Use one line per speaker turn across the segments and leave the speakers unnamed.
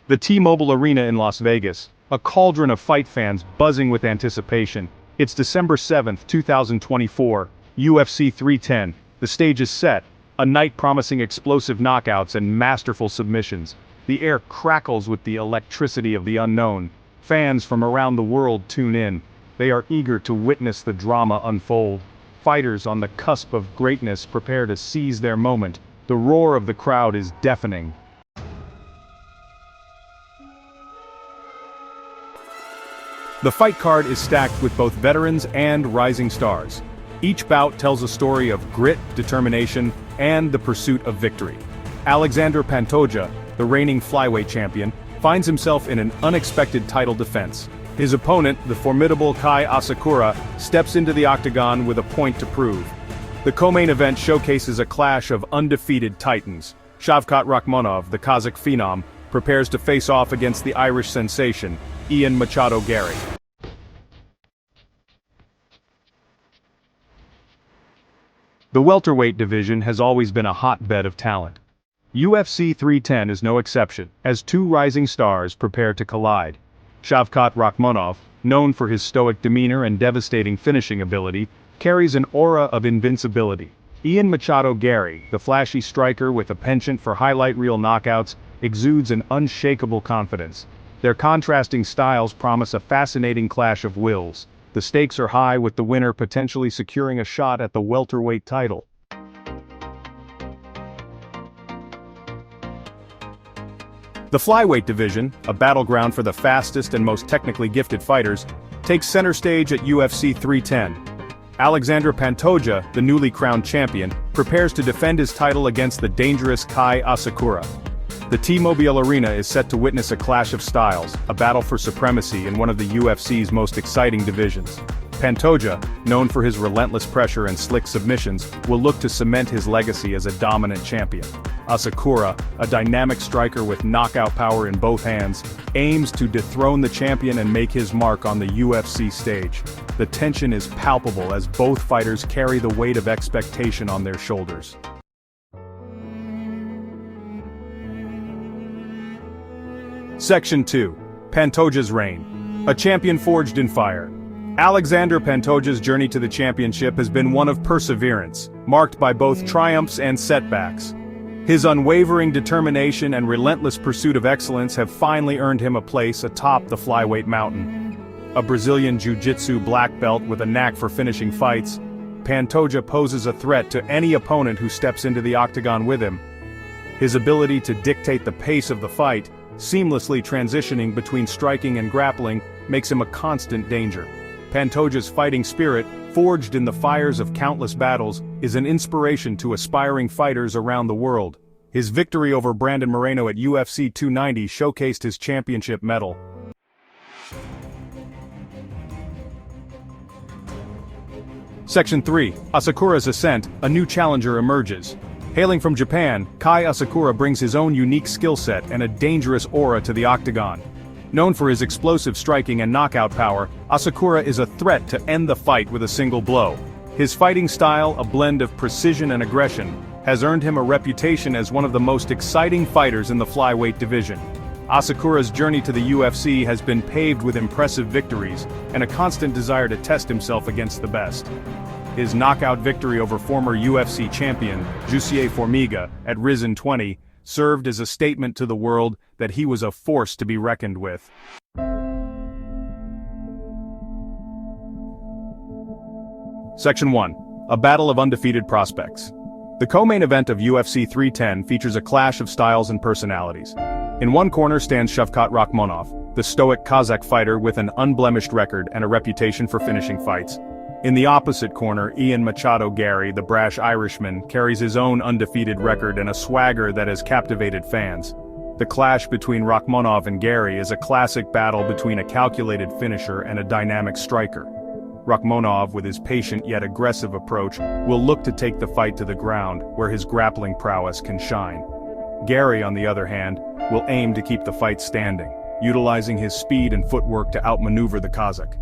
The T-Mobile Arena in Las Vegas, a cauldron of fight fans buzzing with anticipation. It's December 7th, 2024, UFC 310. The stage is set, a night promising explosive knockouts and masterful submissions. The air crackles with the electricity of the unknown. Fans from around the world tune in. They are eager to witness the drama unfold. Fighters on the cusp of greatness prepare to seize their moment. The roar of the crowd is deafening. The fight card is stacked with both veterans and rising stars. Each bout tells a story of grit, determination, and the pursuit of victory. Alexander Pantoja, the reigning flyweight champion, finds himself in an unexpected title defense. His opponent, the formidable Kai Asakura, steps into the octagon with a point to prove. The co-main event showcases a clash of undefeated titans. Shavkat Rakhmonov, the Kazakh phenom, prepares to face off against the Irish sensation, Ian Machado Garry. The welterweight division has always been a hotbed of talent. UFC 310 is no exception, as two rising stars prepare to collide. Shavkat Rakhmonov, known for his stoic demeanor and devastating finishing ability, carries an aura of invincibility. Ian Machado Garry, the flashy striker with a penchant for highlight reel knockouts, exudes an unshakable confidence. Their contrasting styles promise a fascinating clash of wills. The stakes are high, with the winner potentially securing a shot at the welterweight title. The flyweight division, a battleground for the fastest and most technically gifted fighters, takes center stage at UFC 310. Alexander Pantoja, the newly crowned champion, prepares to defend his title against the dangerous Kai Asakura. The T-Mobile Arena is set to witness a clash of styles, a battle for supremacy in one of the UFC's most exciting divisions. Pantoja, known for his relentless pressure and slick submissions, will look to cement his legacy as a dominant champion. Asakura, a dynamic striker with knockout power in both hands, aims to dethrone the champion and make his mark on the UFC stage. The tension is palpable as both fighters carry the weight of expectation on their shoulders. Section 2. Pantoja's reign. A champion forged in fire. Alexander Pantoja's journey to the championship has been one of perseverance, marked by both triumphs and setbacks. His unwavering determination and relentless pursuit of excellence have finally earned him a place atop the flyweight mountain. A Brazilian jiu-jitsu black belt with a knack for finishing fights, Pantoja poses a threat to any opponent who steps into the octagon with him. His ability to dictate the pace of the fight, seamlessly transitioning between striking and grappling, makes him a constant danger. Pantoja's fighting spirit, forged in the fires of countless battles, is an inspiration to aspiring fighters around the world. His victory over Brandon Moreno at UFC 290 showcased his championship medal. Section 3. Asakura's Ascent, a new challenger emerges. Hailing from Japan, Kai Asakura brings his own unique skill set and a dangerous aura to the octagon. Known for his explosive striking and knockout power, Asakura is a threat to end the fight with a single blow. His fighting style, a blend of precision and aggression, has earned him a reputation as one of the most exciting fighters in the flyweight division. Asakura's journey to the UFC has been paved with impressive victories and a constant desire to test himself against the best. His knockout victory over former UFC champion, Jussier Formiga, at Rizin 20, served as a statement to the world that he was a force to be reckoned with. Section 1. A battle of undefeated prospects. The co-main event of UFC 310 features a clash of styles and personalities. In one corner stands Shavkat Rakhmonov, the stoic Kazakh fighter with an unblemished record and a reputation for finishing fights. In the opposite corner, Ian Machado Garry, the brash Irishman, carries his own undefeated record and a swagger that has captivated fans. The clash between Rakhmonov and Garry is a classic battle between a calculated finisher and a dynamic striker. Rakhmonov, with his patient yet aggressive approach, will look to take the fight to the ground, where his grappling prowess can shine. Garry, on the other hand, will aim to keep the fight standing, utilizing his speed and footwork to outmaneuver the Kazakh.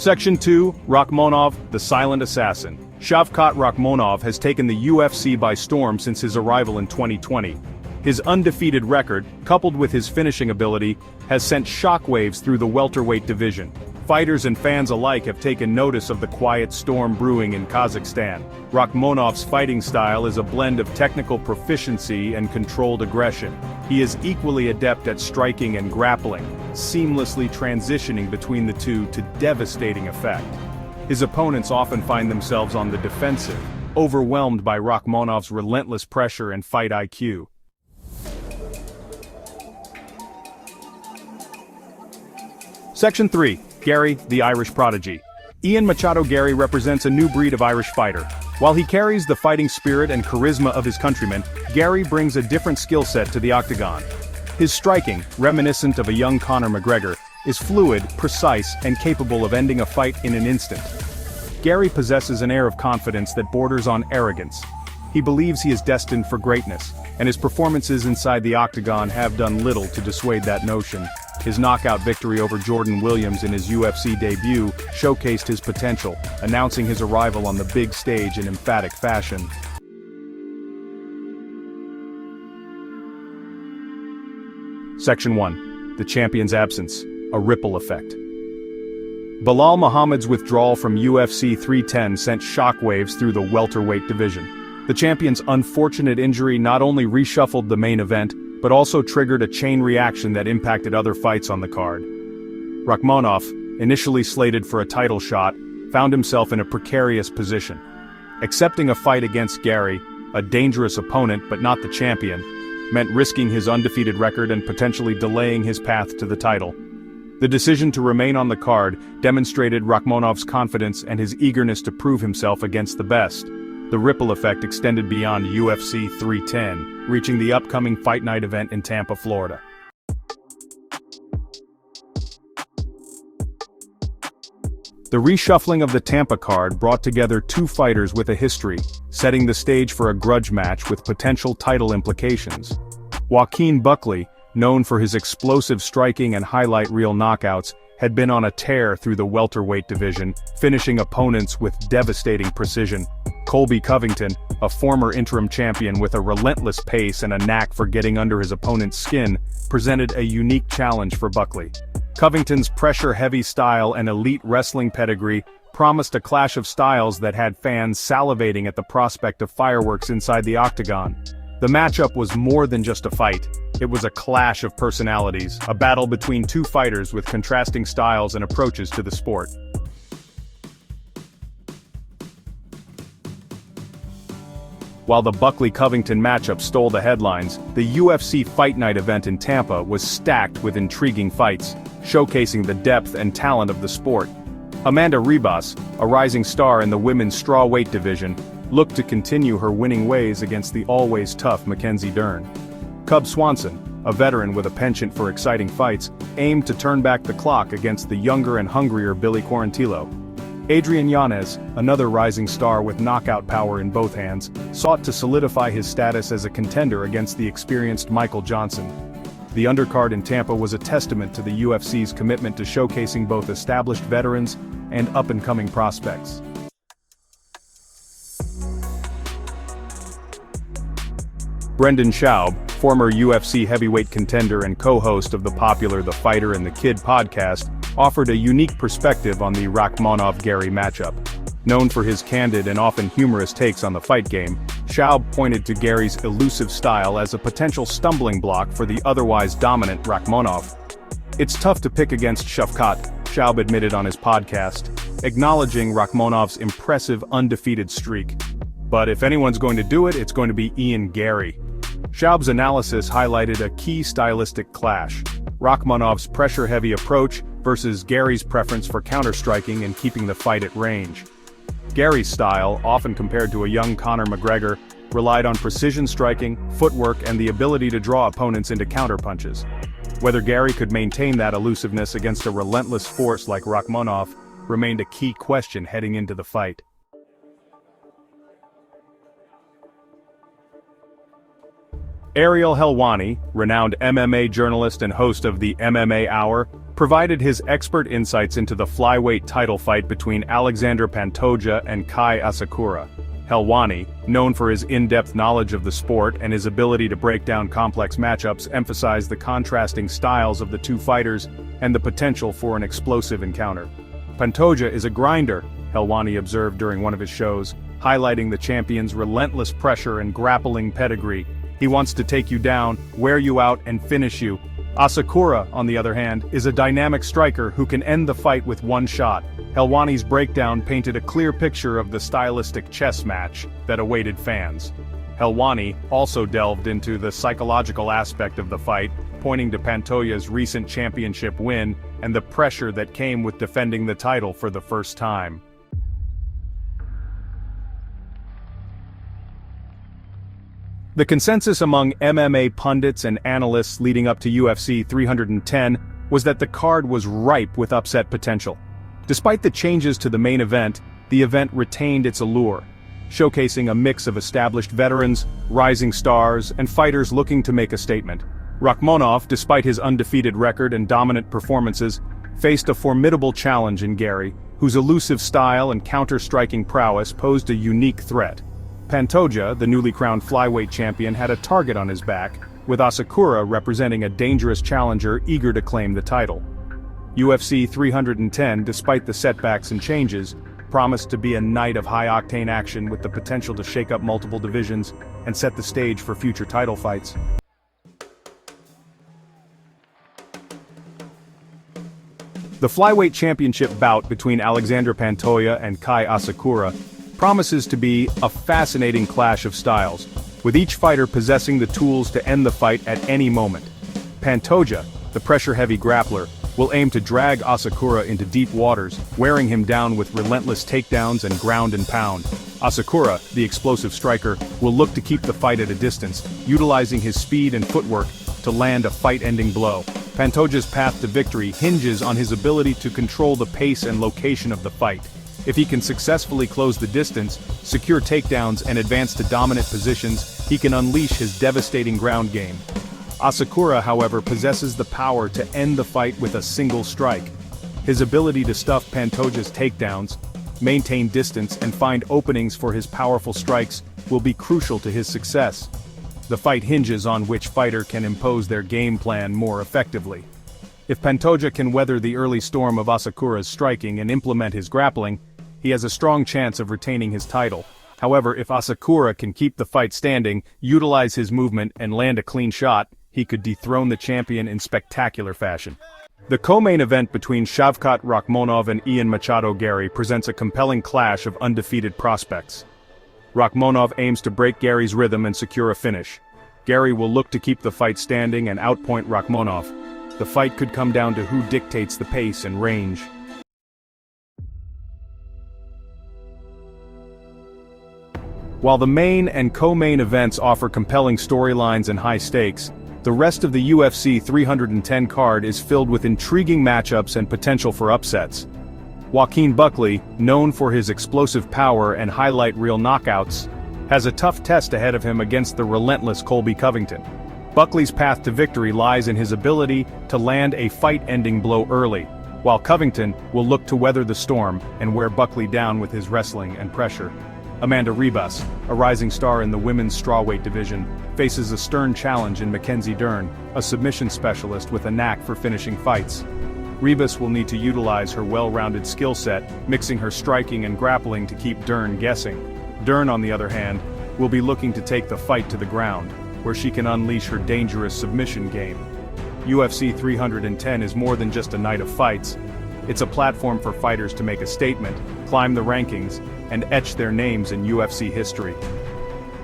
Section 2. Rakhmonov, the Silent Assassin. Shavkat Rakhmonov has taken the UFC by storm since his arrival in 2020. His undefeated record, coupled with his finishing ability, has sent shockwaves through the welterweight division. Fighters and fans alike have taken notice of the quiet storm brewing in Kazakhstan. Rakhmonov's fighting style is a blend of technical proficiency and controlled aggression. He is equally adept at striking and grappling, seamlessly transitioning between the two to devastating effect. His opponents often find themselves on the defensive, overwhelmed by Rakhmonov's relentless pressure and fight IQ. Section 3. Garry, the Irish Prodigy. Ian Machado Garry represents a new breed of Irish fighter. While he carries the fighting spirit and charisma of his countrymen, Garry brings a different skill set to the octagon. His striking, reminiscent of a young Conor McGregor, is fluid, precise, and capable of ending a fight in an instant. Garry possesses an air of confidence that borders on arrogance. He believes he is destined for greatness, and his performances inside the octagon have done little to dissuade that notion. His knockout victory over Jordan Williams in his UFC debut showcased his potential, announcing his arrival on the big stage in emphatic fashion. Section 1. The champion's absence, a ripple effect. Bilal Muhammad's withdrawal from UFC 310 sent shockwaves through the welterweight division. The champion's unfortunate injury not only reshuffled the main event, but also triggered a chain reaction that impacted other fights on the card. Rakhmonov, initially slated for a title shot, found himself in a precarious position. Accepting a fight against Garry, a dangerous opponent but not the champion, meant risking his undefeated record and potentially delaying his path to the title. The decision to remain on the card demonstrated Rakhmonov's confidence and his eagerness to prove himself against the best. The ripple effect extended beyond UFC 310, reaching the upcoming Fight Night event in Tampa, Florida. The reshuffling of the Tampa card brought together two fighters with a history, setting the stage for a grudge match with potential title implications. Joaquin Buckley, known for his explosive striking and highlight reel knockouts, had been on a tear through the welterweight division, finishing opponents with devastating precision. Colby Covington, a former interim champion with a relentless pace and a knack for getting under his opponent's skin, presented a unique challenge for Buckley. Covington's pressure-heavy style and elite wrestling pedigree promised a clash of styles that had fans salivating at the prospect of fireworks inside the octagon. The matchup was more than just a fight. It was a clash of personalities, a battle between two fighters with contrasting styles and approaches to the sport. While the Buckley-Covington matchup stole the headlines, the UFC Fight Night event in Tampa was stacked with intriguing fights, showcasing the depth and talent of the sport. Amanda Ribas, a rising star in the women's strawweight division, looked to continue her winning ways against the always tough Mackenzie Dern. Cub Swanson, a veteran with a penchant for exciting fights, aimed to turn back the clock against the younger and hungrier Billy Quarantillo. Adrian Yanez, another rising star with knockout power in both hands, sought to solidify his status as a contender against the experienced Michael Johnson. The undercard in Tampa was a testament to the UFC's commitment to showcasing both established veterans and up-and-coming prospects. Brendan Schaub, former UFC heavyweight contender and co-host of the popular The Fighter and the Kid podcast, offered a unique perspective on the Rakhmonov-Garry matchup. Known for his candid and often humorous takes on the fight game, Schaub pointed to Garry's elusive style as a potential stumbling block for the otherwise dominant Rakhmonov. "It's tough to pick against Shavkat," Schaub admitted on his podcast, acknowledging Rakhmonov's impressive undefeated streak. "But if anyone's going to do it, it's going to be Ian Garry." Schaub's analysis highlighted a key stylistic clash: Rakhmonov's pressure-heavy approach versus Garry's preference for counter-striking and keeping the fight at range. Garry's style, often compared to a young Conor McGregor, relied on precision striking, footwork, and the ability to draw opponents into counterpunches. Whether Garry could maintain that elusiveness against a relentless force like Rakhmonov remained a key question heading into the fight. Ariel Helwani, renowned MMA journalist and host of the MMA Hour, provided his expert insights into the flyweight title fight between Alexander Pantoja and Kai Asakura. Helwani, known for his in-depth knowledge of the sport and his ability to break down complex matchups, emphasized the contrasting styles of the two fighters and the potential for an explosive encounter. Pantoja is a grinder, Helwani observed during one of his shows, highlighting the champion's relentless pressure and grappling pedigree. He wants to take you down, wear you out, and finish you. Asakura, on the other hand, is a dynamic striker who can end the fight with one shot. Helwani's breakdown painted a clear picture of the stylistic chess match that awaited fans. Helwani also delved into the psychological aspect of the fight, pointing to Pantoja's recent championship win and the pressure that came with defending the title for the first time. The consensus among MMA pundits and analysts leading up to UFC 310 was that the card was ripe with upset potential. Despite the changes to the main event, the event retained its allure, showcasing a mix of established veterans, rising stars, and fighters looking to make a statement. Rakhmonov, despite his undefeated record and dominant performances, faced a formidable challenge in Garry, whose elusive style and counter-striking prowess posed a unique threat. Pantoja, the newly crowned flyweight champion, had a target on his back, with Asakura representing a dangerous challenger eager to claim the title. UFC 310, despite the setbacks and changes, promised to be a night of high-octane action with the potential to shake up multiple divisions and set the stage for future title fights. The flyweight championship bout between Alexander Pantoja and Kai Asakura promises to be a fascinating clash of styles, with each fighter possessing the tools to end the fight at any moment. Pantoja, the pressure-heavy grappler, will aim to drag Asakura into deep waters, wearing him down with relentless takedowns and ground and pound. Asakura, the explosive striker, will look to keep the fight at a distance, utilizing his speed and footwork to land a fight-ending blow. Pantoja's path to victory hinges on his ability to control the pace and location of the fight. If he can successfully close the distance, secure takedowns and advance to dominant positions, he can unleash his devastating ground game. Asakura, however, possesses the power to end the fight with a single strike. His ability to stuff Pantoja's takedowns, maintain distance and find openings for his powerful strikes will be crucial to his success. The fight hinges on which fighter can impose their game plan more effectively. If Pantoja can weather the early storm of Asakura's striking and implement his grappling, he has a strong chance of retaining his title. However, if Asakura can keep the fight standing, utilize his movement, and land a clean shot, he could dethrone the champion in spectacular fashion. The co-main event between Shavkat Rakhmonov and Ian Machado Garry presents a compelling clash of undefeated prospects. Rakhmonov aims to break Garry's rhythm and secure a finish. Garry will look to keep the fight standing and outpoint Rakhmonov. The fight could come down to who dictates the pace and range. While the main and co-main events offer compelling storylines and high stakes, the rest of the UFC 310 card is filled with intriguing matchups and potential for upsets. Joaquin Buckley, known for his explosive power and highlight reel knockouts, has a tough test ahead of him against the relentless Colby Covington. Buckley's path to victory lies in his ability to land a fight-ending blow early, while Covington will look to weather the storm and wear Buckley down with his wrestling and pressure. Amanda Ribas, a rising star in the women's strawweight division, faces a stern challenge in Mackenzie Dern, a submission specialist with a knack for finishing fights. Ribas will need to utilize her well-rounded skill set, mixing her striking and grappling to keep Dern guessing. Dern, on the other hand, will be looking to take the fight to the ground, where she can unleash her dangerous submission game. UFC 310 is more than just a night of fights. It's a platform for fighters to make a statement, climb the rankings, and etch their names in UFC history.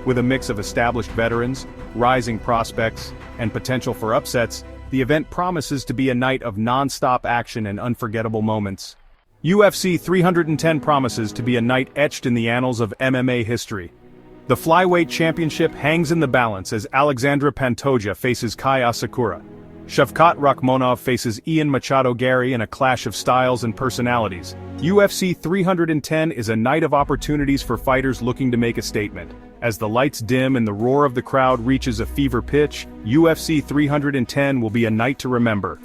With a mix of established veterans, rising prospects, and potential for upsets, the event promises to be a night of non-stop action and unforgettable moments. UFC 310 promises to be a night etched in the annals of MMA history. The flyweight championship hangs in the balance as Alexandra Pantoja faces Kai Asakura. Shavkat Rakhmonov faces Ian Machado Garry in a clash of styles and personalities. UFC 310 is a night of opportunities for fighters looking to make a statement. As the lights dim and the roar of the crowd reaches a fever pitch, UFC 310 will be a night to remember.